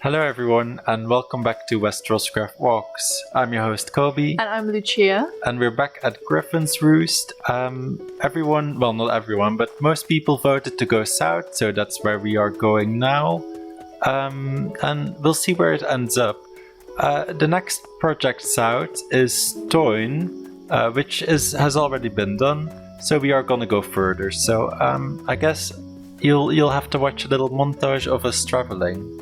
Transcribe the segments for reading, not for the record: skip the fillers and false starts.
Hello everyone and welcome back to WesterosCraft Walks. I'm your host Kobe. And I'm Lucia. And we're back at Griffin's Roost. Everyone, well not everyone, but most people voted to go south, so that's where we are going now. And we'll see where it ends up. The next project south is Toyn, which has already been done, so we are gonna go further. So I guess you'll have to watch a little montage of us traveling.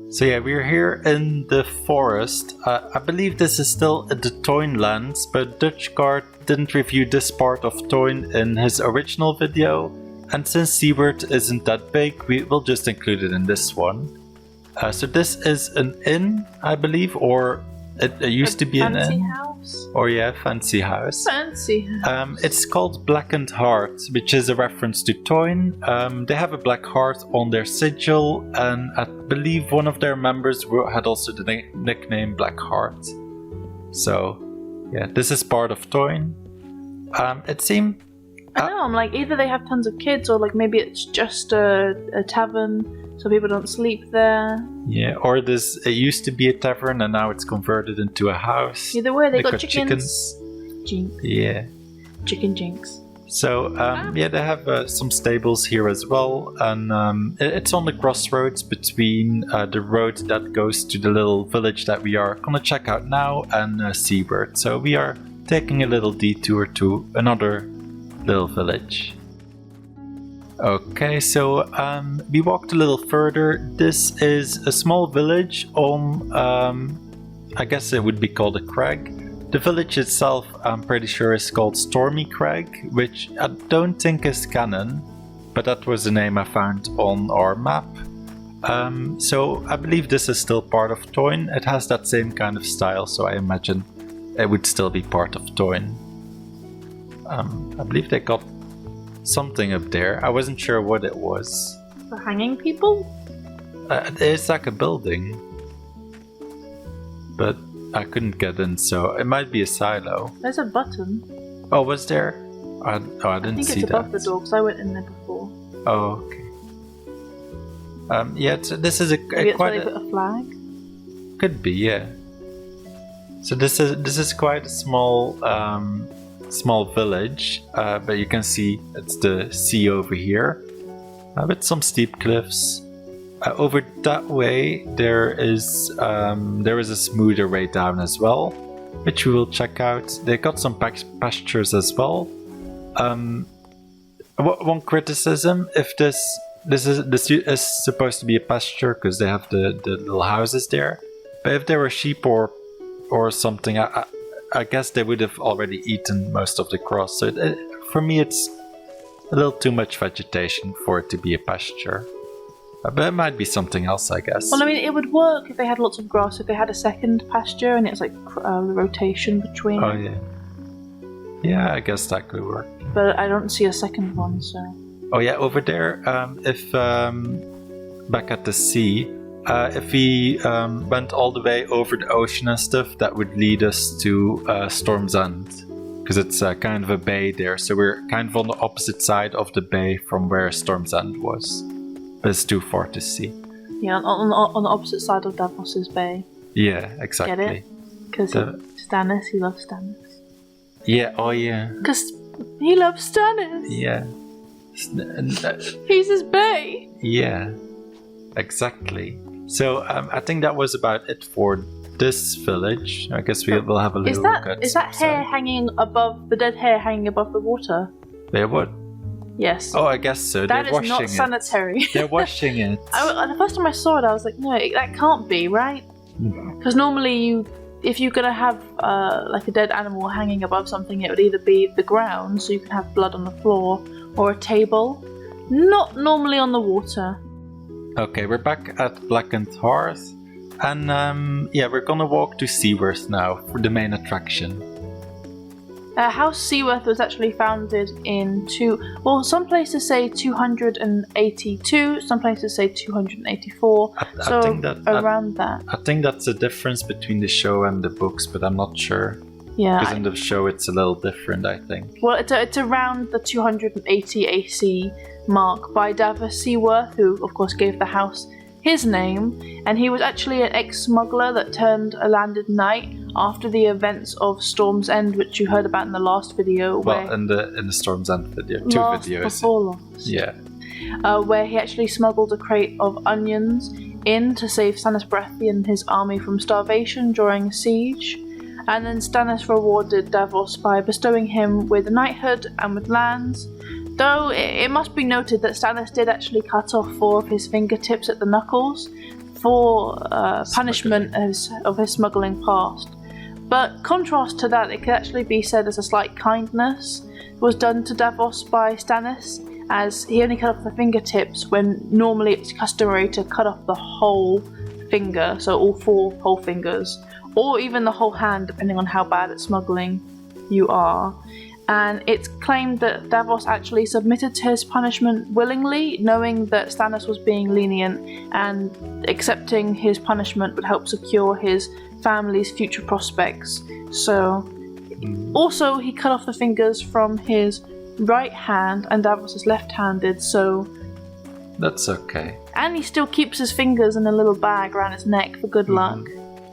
So yeah, we're here in the forest. I believe this is still the Toyn lands, but Dutchguard didn't review this part of Toyn in his original video. And since Seaworth isn't that big, we will just include it in this one. So this is an inn, I believe, or it used to be an inn. Fancy house? Or yeah, fancy house. Fancy house. It's called Blackened Heart, which is a reference to Toyn. They have a black heart on their sigil, and I believe one of their members had also the nickname Black Heart. So, yeah, this is part of Toyn. It seemed... I know, I'm like, either they have tons of kids, or like maybe it's just a tavern, so people don't sleep there. Yeah, or it used to be a tavern, and now it's converted into a house. Either way, they got chickens. Jinx. Yeah. Chicken jinx. So, yeah, they have some stables here as well, and it's on the crossroads between the road that goes to the little village that we are gonna check out now and Seaworth. So we are taking a little detour to another little village. Okay, so we walked a little further. This is a small village on, I guess it would be called a crag. The village itself, I'm pretty sure, is called Stormy Crag, which I don't think is canon, but that was the name I found on our map. So I believe this is still part of Toyn. It has that same kind of style, so I imagine it would still be part of Toyn. I believe they got something up there. I wasn't sure what it was. For hanging people? It's like a building, but I couldn't get in, so it might be a silo. There's a button. Oh, was there? I didn't see that. I think it's above the door, because I went in there before. Oh, okay. Yeah, this is Maybe it's where they put a flag? Could be, yeah. So this is quite a small small village, but you can see it's the sea over here, with some steep cliffs. Over that way there is a smoother way down as well, which we will check out. They got some pastures as well. One criticism: if this is supposed to be a pasture because they have the little houses there, but if there were sheep or something, I guess they would have already eaten most of the grass. So for me, it's a little too much vegetation for it to be a pasture. But it might be something else, I guess. Well, I mean, it would work if they had lots of grass, if they had a second pasture and it's like the rotation between. Oh, yeah. Yeah, I guess that could work. But I don't see a second one, so... Oh, yeah, over there, if back at the sea, if we went all the way over the ocean and stuff, that would lead us to Storm's End. Because it's kind of a bay there, so we're kind of on the opposite side of the bay from where Storm's End was. But it's too far to see. Yeah, on the opposite side of Davos's bay. Yeah, exactly. Get it? Because Stannis, he loves Stannis. Yeah, oh yeah. Because he loves Stannis. Yeah. He's his bae. Yeah, exactly. So I think that was about it for this village. I guess we'll have a little look at. Is that hair hanging above the dead hair hanging above the water? There what? Yes. Oh, I guess so. That is not sanitary. They're washing it. The first time I saw it, I was like, no, that can't be, right? Because normally if you're gonna have like a dead animal hanging above something, it would either be the ground, so you can have blood on the floor, or a table. Not normally on the water. Okay, we're back at Blackened Hearth, and we're gonna walk to Seaworth now for the main attraction. House Seaworth was actually founded in some places say 282, some places say 284, so around that. I think that's the difference between the show and the books, but I'm not sure. Yeah. Because in the show it's a little different, I think. Well, it's around the 280 AC mark by Davos Seaworth, who of course gave the house his name, and he was actually an ex-smuggler that turned a landed knight after the events of Storm's End, which you heard about in the last video. Well, in the Storm's End video, two videos. Before last. Yeah. Where he actually smuggled a crate of onions in to save Stannis Baratheon and his army from starvation during a siege. And then Stannis rewarded Davos by bestowing him with a knighthood and with lands. Though it must be noted that Stannis did actually cut off 4 of his fingertips at the knuckles for punishment of his smuggling past. But contrast to that, it could actually be said as a slight kindness was done to Davos by Stannis, as he only cut off the fingertips when normally it's customary to cut off the whole finger, so all 4 whole fingers, or even the whole hand, depending on how bad at smuggling you are. And it's claimed that Davos actually submitted to his punishment willingly, knowing that Stannis was being lenient, and accepting his punishment would help secure his family's future prospects. So, also he cut off the fingers from his right hand, and Davos is left-handed, so... That's okay. And he still keeps his fingers in a little bag around his neck for good luck.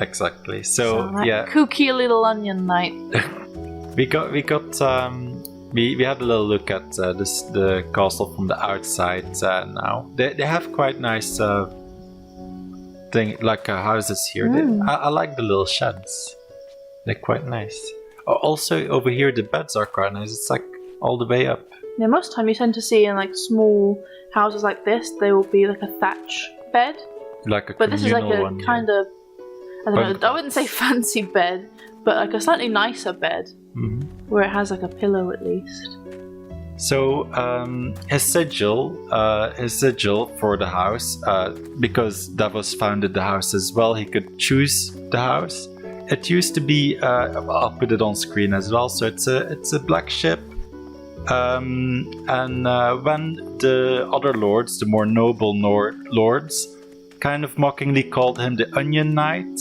Exactly. So yeah. Kooky little onion knight. We had a little look at the castle from the outside now. They have quite nice houses here. I like the little sheds. They're quite nice. Also over here the beds are quite nice. It's like all the way up. Yeah, most of the time you tend to see in like small houses like this, they will be like a thatch bed. But this is like a kind of, I don't know, I wouldn't say fancy bed, but like a slightly nicer bed. Where it has like a pillow at least. So his sigil for the house, because Davos founded the house as well, he could choose the house. It used to be, I'll put it on screen as well. So it's a black ship, and when the other lords, the more noble lords, kind of mockingly called him the Onion Knight,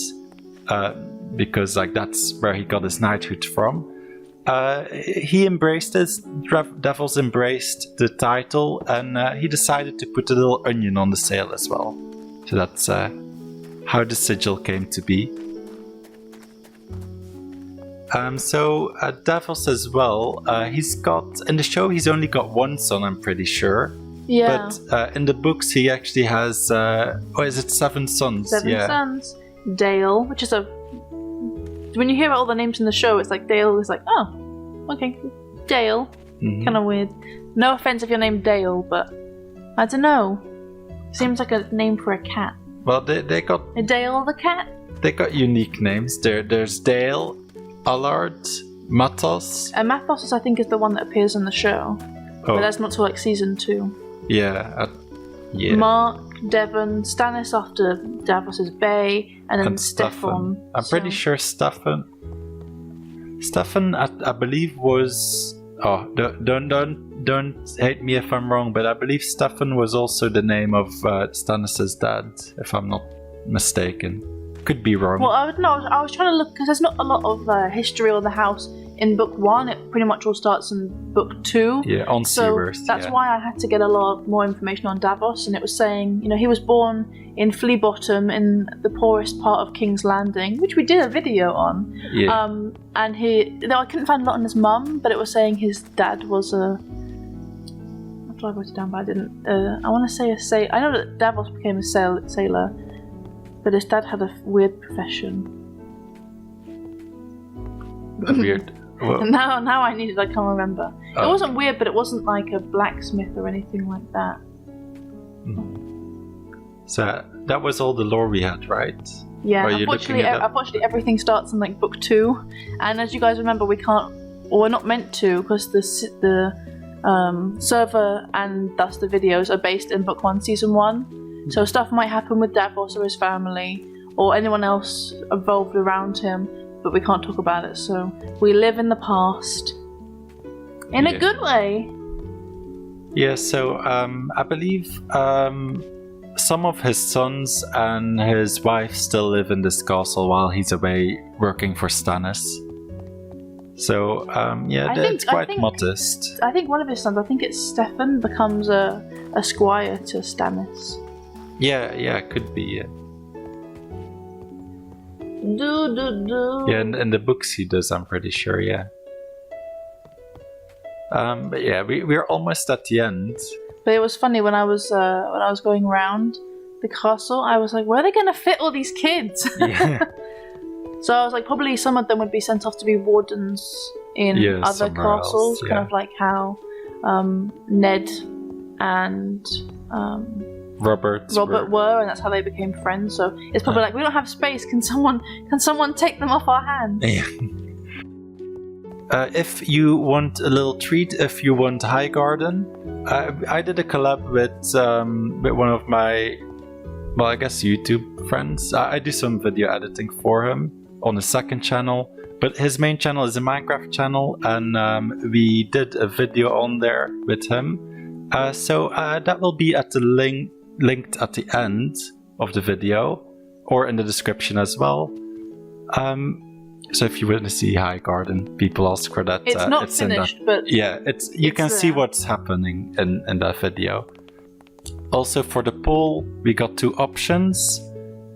because like that's where he got his knighthood from. He embraced this. Davos embraced the title, and he decided to put a little onion on the sail as well. So that's how the sigil came to be. Davos as well. He's got in the show. He's only got one son. I'm pretty sure. Yeah. But in the books, he actually has. Is it 7 sons? 7 sons. Dale, which is a. When you hear all the names in the show, it's like Dale is like, oh, okay, Dale. Kind of weird. No offense if you're named Dale, but I don't know. Seems like a name for a cat. Well, they got a Dale the cat. They got unique names. There's Dale, Allard, Mathos. Mathos, I think, is the one that appears in the show, but that's not till like season 2. Yeah. Yeah. Mark, Devon, Stannis after Davos's Bay, and then Stefan. I'm pretty sure Stefan, I believe was. Oh, don't hate me if I'm wrong, but I believe Stefan was also the name of Stannis' dad, if I'm not mistaken. Could be wrong. Well, I was trying to look because there's not a lot of history on the house in book 1. It pretty much all starts in book 2. Yeah, on Seaworth. So that's why I had to get a lot more information on Davos, and it was saying, he was born in Flea Bottom in the poorest part of King's Landing, which we did a video on. Yeah. And I couldn't find a lot on his mum, but it was saying his dad was a. After I wrote it down, but I didn't. I want to say a sailor. I know that Davos became a sailor, but his dad had a weird profession. Weird. Well, now I need it. I can't remember. It wasn't weird, but it wasn't like a blacksmith or anything like that. So that was all the lore we had, right? Yeah, Are you looking it up? unfortunately, everything starts in like book 2, and as you guys remember, we can't, or we're not meant to, because the server and thus the videos are based in book 1, season 1. So stuff might happen with Davos or his family, or anyone else involved around him, but we can't talk about it. So we live in the past, in a good way. Yeah. So I believe some of his sons and his wife still live in this castle while he's away working for Stannis. So it's quite modest. I think one of his sons, I think it's Stefan, becomes a squire to Stannis. Yeah, could be. Yeah. Yeah, in the books he does, I'm pretty sure. Yeah. But yeah, we're almost at the end. But it was funny when I was going around the castle. I was like, where are they going to fit all these kids? Yeah. So I was like, probably some of them would be sent off to be wardens in other castles, kind of like how Ned and Robert were, and that's how they became friends. So it's probably like, we don't have space. Can someone take them off our hands? Yeah. If you want a little treat, if you want High Garden, I did a collab with one of my, well, I guess YouTube friends. I do some video editing for him on his second channel, but his main channel is a Minecraft channel, and we did a video on there with him. So that will be at the linked at the end of the video, or in the description as well. So if you want to see High Garden, people ask for that. It's not finished, but yeah, you can see what's happening in that video. Also for the poll, we got 2 options.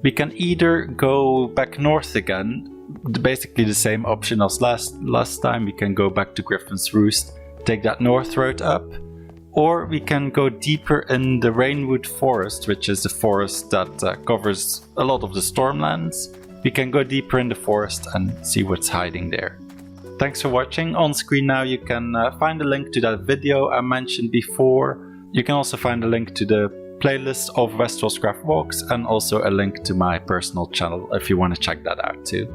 We can either go back north again, basically the same option as last time. We can go back to Griffin's Roost, take that north road up, or we can go deeper in the Rainwood Forest, which is the forest that covers a lot of the Stormlands. We can go deeper in the forest and see what's hiding there. Thanks for watching. On screen now you can find a link to that video I mentioned before. You can also find a link to the playlist of WesterosCraft walks, and also a link to my personal channel if you want to check that out too.